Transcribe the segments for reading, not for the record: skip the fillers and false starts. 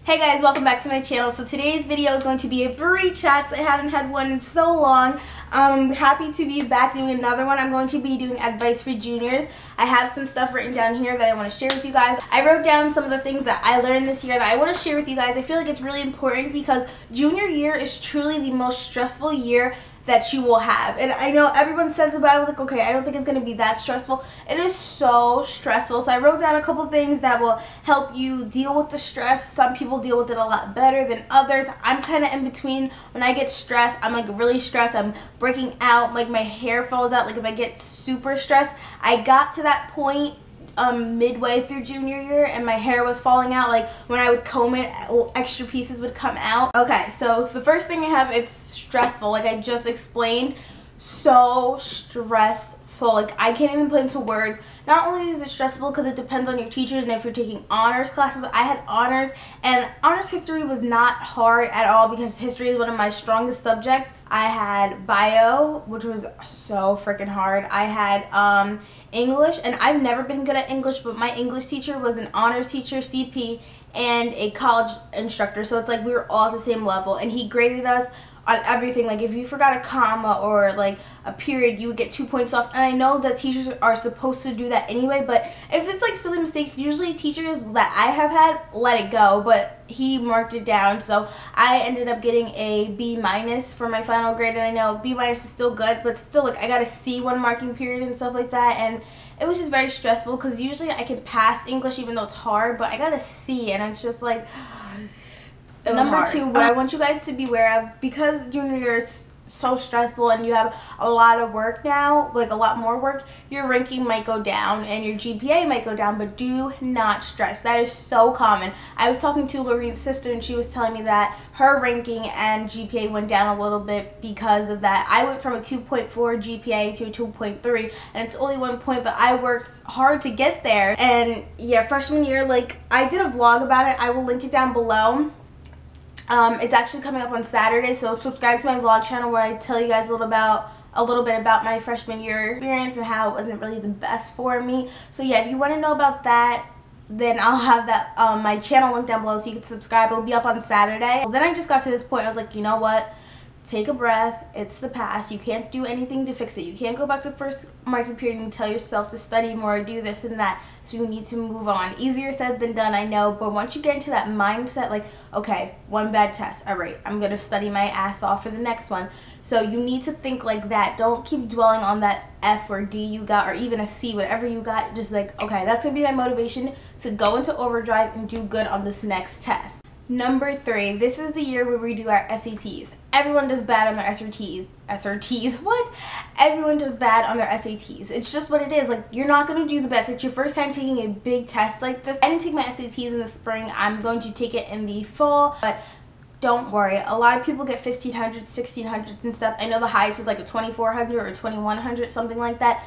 Hey guys, welcome back to my channel. So today's video is going to be a breed chats. I haven't had one in so long. I'm happy to be back doing another one. I'm going to be doing advice for juniors. I have some stuff written down here that I want to share with you guys. I wrote down some of the things that I learned this year that I want to share with you guys. I feel like it's really important because junior year is truly the most stressful year that you will have. And I know everyone says it, but I was like, okay, I don't think it's going to be that stressful. It is so stressful. So I wrote down a couple things that will help you deal with the stress. Some people deal with it a lot better than others. I'm kind of in between. When I get stressed, I'm like really stressed. I'm breaking out, like my hair falls out. Like if I get super stressed, I got to that point midway through junior year and my hair was falling out. Like when I would comb it, extra pieces would come out. Okay, so the first thing I have, it's stressful. Like I just explained, so stressful. Like I can't even put into words. Not only is it stressful because it depends on your teachers and if you're taking honors classes. I had honors, and honors history was not hard at all because history is one of my strongest subjects. I had bio, which was so freaking hard. I had English, and I've never been good at English, but my English teacher was an honors teacher, CP, and a college instructor. So it's like we were all at the same level, and he graded us on everything. Like if you forgot a comma or like a period, you would get 2 points off. And I know that teachers are supposed to do that anyway, but if it's like silly mistakes, usually teachers that I have had let it go, but he marked it down. So I ended up getting a B- for my final grade, and I know B- is still good, but still, like I got a C one marking period and stuff like that, and it was just very stressful because usually I can pass English even though it's hard, but I got a C, and it's just like Number two, what I want you guys to be aware of, because junior year is so stressful and you have a lot of work now, like a lot more work, your ranking might go down and your GPA might go down, but do not stress. That is so common. I was talking to Lorene's sister and she was telling me that her ranking and GPA went down a little bit because of that. I went from a 2.4 GPA to a 2.3, and it's only 1 point, but I worked hard to get there. And yeah, freshman year, like I did a vlog about it. I will link it down below. It's actually coming up on Saturday, so subscribe to my vlog channel where I tell you guys a little bit about my freshman year experience and how it wasn't really the best for me. So yeah, if you want to know about that, then I'll have that my channel link down below so you can subscribe. It'll be up on Saturday. Well, then I just got to this point, I was like, you know what? Take a breath. It's the past. You can't do anything to fix it. You can't go back to first marking period and tell yourself to study more or do this and that. So you need to move on. Easier said than done, I know. But once you get into that mindset, like, okay, one bad test. All right, I'm going to study my ass off for the next one. So you need to think like that. Don't keep dwelling on that F or D you got, or even a C, whatever you got. Just like, okay, that's going to be my motivation to go into overdrive and do good on this next test. Number 3, this is the year where we do our SATs. Everyone does bad on their SRTs, what? Everyone does bad on their SATs. It's just what it is. Like, you're not going to do the best. It's your first time taking a big test like this. I didn't take my SATs in the spring. I'm going to take it in the fall, but don't worry. A lot of people get 1500s, 1600s and stuff. I know the highest is like a 2400 or 2100, something like that.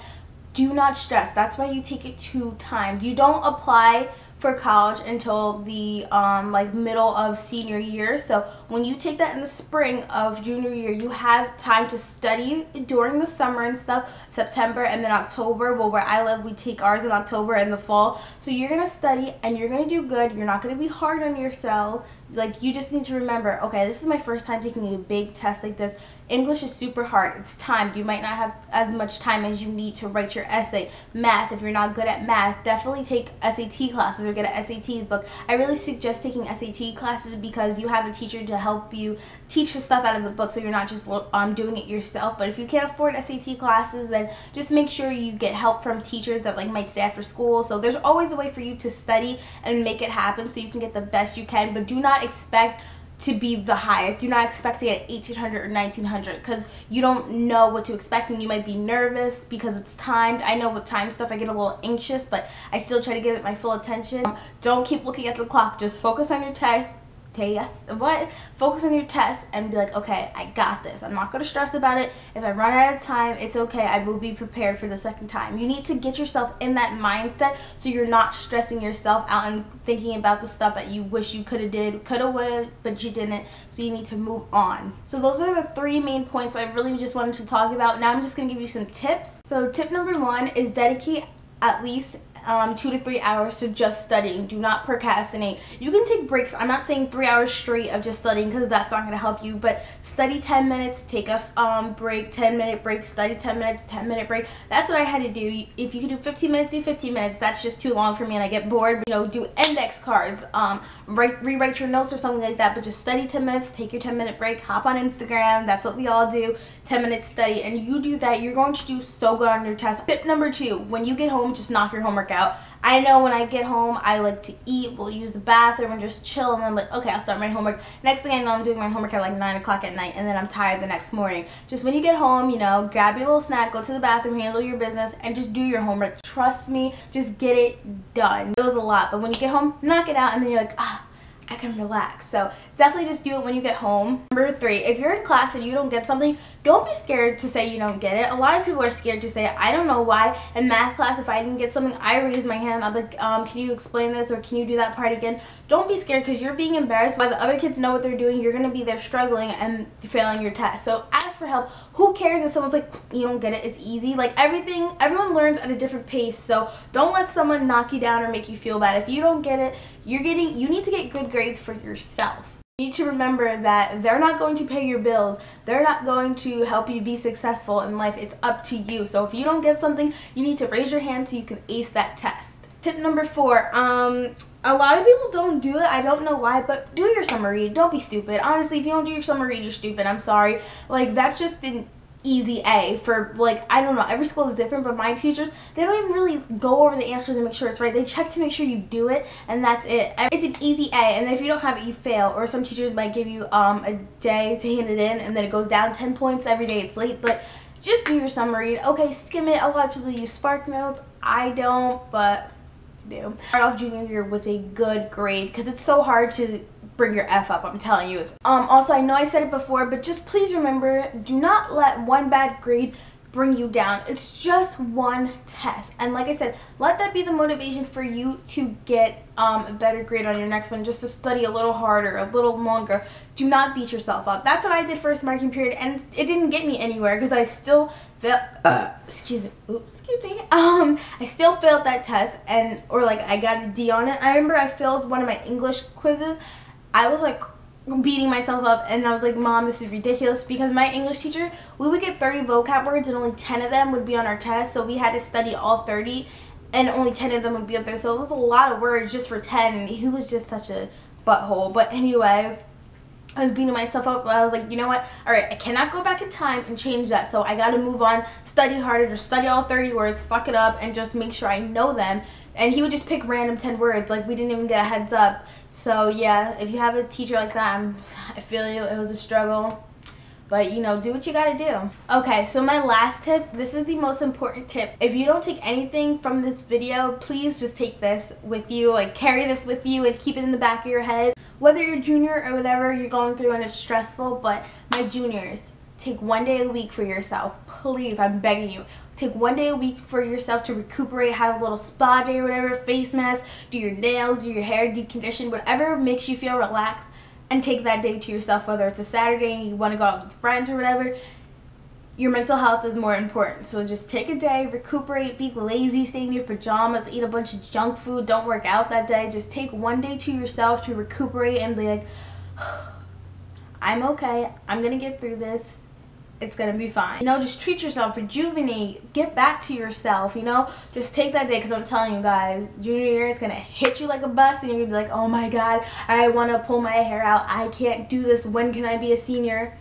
Do not stress. That's why you take it 2 times. You don't apply for college until the like middle of senior year. So when you take that in the spring of junior year, you have time to study during the summer and stuff, September and then October. Well, where I live, we take ours in October and the fall. So you're gonna study and you're gonna do good. You're not gonna be hard on yourself. Like, you just need to remember, okay, this is my first time taking a big test like this. English is super hard. It's timed. You might not have as much time as you need to write your essay. Math, if you're not good at math, definitely take SAT classes or get an SAT book. I really suggest taking SAT classes because you have a teacher to help you teach the stuff out of the book, so you're not just doing it yourself. But if you can't afford SAT classes, then just make sure you get help from teachers that like might stay after school. So there's always a way for you to study and make it happen so you can get the best you can, but do not expect to be the highest. Do not expect to get 1800 or 1900 because you don't know what to expect and you might be nervous because it's timed. I know with time stuff I get a little anxious, but I still try to give it my full attention. Don't keep looking at the clock. Just focus on your test. Focus on your test and be like, okay, I got this. I'm not going to stress about it. If I run out of time, it's okay. I will be prepared for the second time. You need to get yourself in that mindset so you're not stressing yourself out and thinking about the stuff that you wish you could have did, could have, would have, but you didn't. So you need to move on. So those are the 3 main points I really just wanted to talk about. Now I'm just going to give you some tips. So tip number 1 is dedicate at least 2 to 3 hours to just studying. Do not procrastinate. You can take breaks. I'm not saying 3 hours straight of just studying because that's not going to help you, but study 10 minutes, take a break, 10-minute break, study 10 minutes, 10-minute break. That's what I had to do. If you could do 15 minutes, do 15 minutes. That's just too long for me and I get bored. But, you know, do index cards, rewrite your notes or something like that, but just study 10 minutes, take your 10-minute break, hop on Instagram. That's what we all do. 10 minutes study, and you do that, you're going to do so good on your test. Tip number 2, when you get home, just knock your homework out. I know when I get home, I like to eat, we'll use the bathroom and just chill, and I'm like, okay, I'll start my homework. Next thing I know, I'm doing my homework at like 9 o'clock at night, and then I'm tired the next morning. Just when you get home, you know, grab your little snack, go to the bathroom, handle your business, and just do your homework. Trust me, just get it done. It was a lot, but when you get home, knock it out, and then you're like, I can relax. So definitely just do it when you get home. Number 3, if you're in class and you don't get something, don't be scared to say you don't get it. A lot of people are scared to say it. I don't know why. In math class, if I didn't get something, I raise my hand. I'm like, can you explain this, or can you do that part again? Don't be scared, because you're being embarrassed while the other kids know what they're doing. You're going to be there struggling and failing your test. So ask for help. Who cares if someone's like, you don't get it, it's easy. Like everyone learns at a different pace. So don't let someone knock you down or make you feel bad. If you don't get it, you need to get good grades for yourself. You need to remember that they're not going to pay your bills. They're not going to help you be successful in life. It's up to you. So if you don't get something, you need to raise your hand so you can ace that test. Tip number 4, a lot of people don't do it. I don't know why, but do your summer read. Don't be stupid. Honestly, if you don't do your summer read, you're stupid. I'm sorry. Like, that's just an easy A for, like, I don't know, every school is different, but my teachers, they don't even really go over the answers and make sure it's right. They check to make sure you do it, and that's it. It's an easy A, and then if you don't have it, you fail. Or some teachers might give you a day to hand it in, and then it goes down 10 points every day it's late. But just do your summer read. Okay, skim it. A lot of people use Spark Notes. I don't, but do. Start off junior year with a good grade, because it's so hard to bring your F up, I'm telling you. Also, I know I said it before, but just please remember, do not let one bad grade bring you down. It's just one test, and like I said, let that be the motivation for you to get a better grade on your next one, just to study a little harder, a little longer. Do not beat yourself up. That's what I did first marking period, and it didn't get me anywhere because I still failed. Excuse me. I still failed that test, or like I got a D on it. I remember I failed one of my English quizzes. I was like beating myself up, and I was like, Mom, this is ridiculous, because my English teacher, we would get 30 vocab words and only 10 of them would be on our test, so we had to study all 30 and only 10 of them would be up there, so it was a lot of words just for 10, and he was just such a butthole. But anyway, I was beating myself up, but I was like, you know what, alright, I cannot go back in time and change that, so I gotta move on, study harder, just study all 30 words, suck it up, and just make sure I know them. And he would just pick random 10 words, like we didn't even get a heads up. So yeah, if you have a teacher like that, I feel you, it was a struggle. But you know, do what you gotta do. Okay, so my last tip, this is the most important tip. If you don't take anything from this video, please just take this with you, like carry this with you and keep it in the back of your head. Whether you're junior or whatever you're going through and it's stressful, but my juniors, take 1 day a week for yourself. Please, I'm begging you. Take 1 day a week for yourself to recuperate, have a little spa day or whatever, face mask, do your nails, do your hair, deep condition, whatever makes you feel relaxed, and take that day to yourself, whether it's a Saturday and you want to go out with friends or whatever. Your mental health is more important. So just take a day, recuperate, be lazy, stay in your pajamas, eat a bunch of junk food, don't work out that day. Just take 1 day to yourself to recuperate and be like, I'm okay, I'm going to get through this. It's gonna be fine. You know, just treat yourself, rejuvenate, get back to yourself, you know? Just take that day, because I'm telling you guys, junior year, it's gonna hit you like a bus, and you're gonna be like, oh my god, I wanna pull my hair out, I can't do this, when can I be a senior?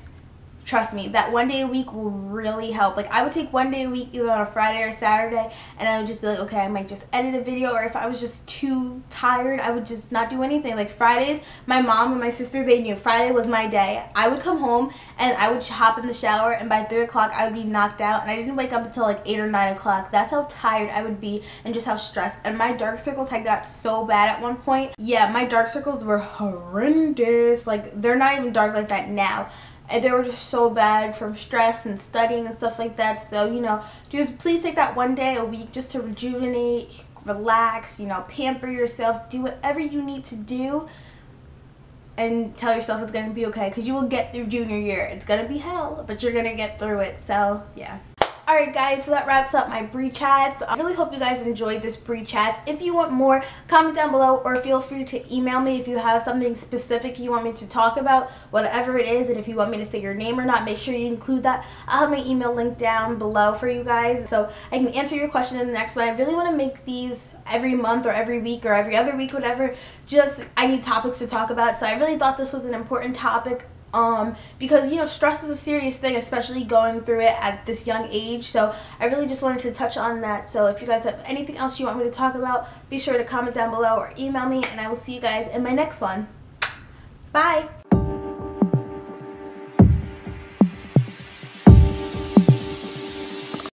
Trust me, that 1 day a week will really help. Like, I would take 1 day a week either on a Friday or Saturday, and I would just be like, okay, I might just edit a video, or if I was just too tired, I would just not do anything. Like, Fridays, my mom and my sister, they knew Friday was my day. I would come home, and I would hop in the shower, and by 3 o'clock, I would be knocked out, and I didn't wake up until like 8 or 9 o'clock. That's how tired I would be, and just how stressed. And my dark circles had got so bad at one point. Yeah, my dark circles were horrendous. Like, they're not even dark like that now. And they were just so bad from stress and studying and stuff like that. So, you know, just please take that 1 day a week just to rejuvenate, relax, you know, pamper yourself, do whatever you need to do, and tell yourself it's going to be okay, because you will get through junior year. It's going to be hell, but you're going to get through it. So, yeah. Alright guys, so that wraps up my Bree chats. I really hope you guys enjoyed this Bree chats. If you want more, comment down below or feel free to email me if you have something specific you want me to talk about, whatever it is, and if you want me to say your name or not, make sure you include that. I'll have my email link down below for you guys so I can answer your question in the next one. I really want to make these every month or every week or every other week, whatever. Just, I need topics to talk about, so I really thought this was an important topic. Because, you know, stress is a serious thing, especially going through it at this young age. So I really just wanted to touch on that. So if you guys have anything else you want me to talk about, be sure to comment down below or email me, and I will see you guys in my next one. Bye!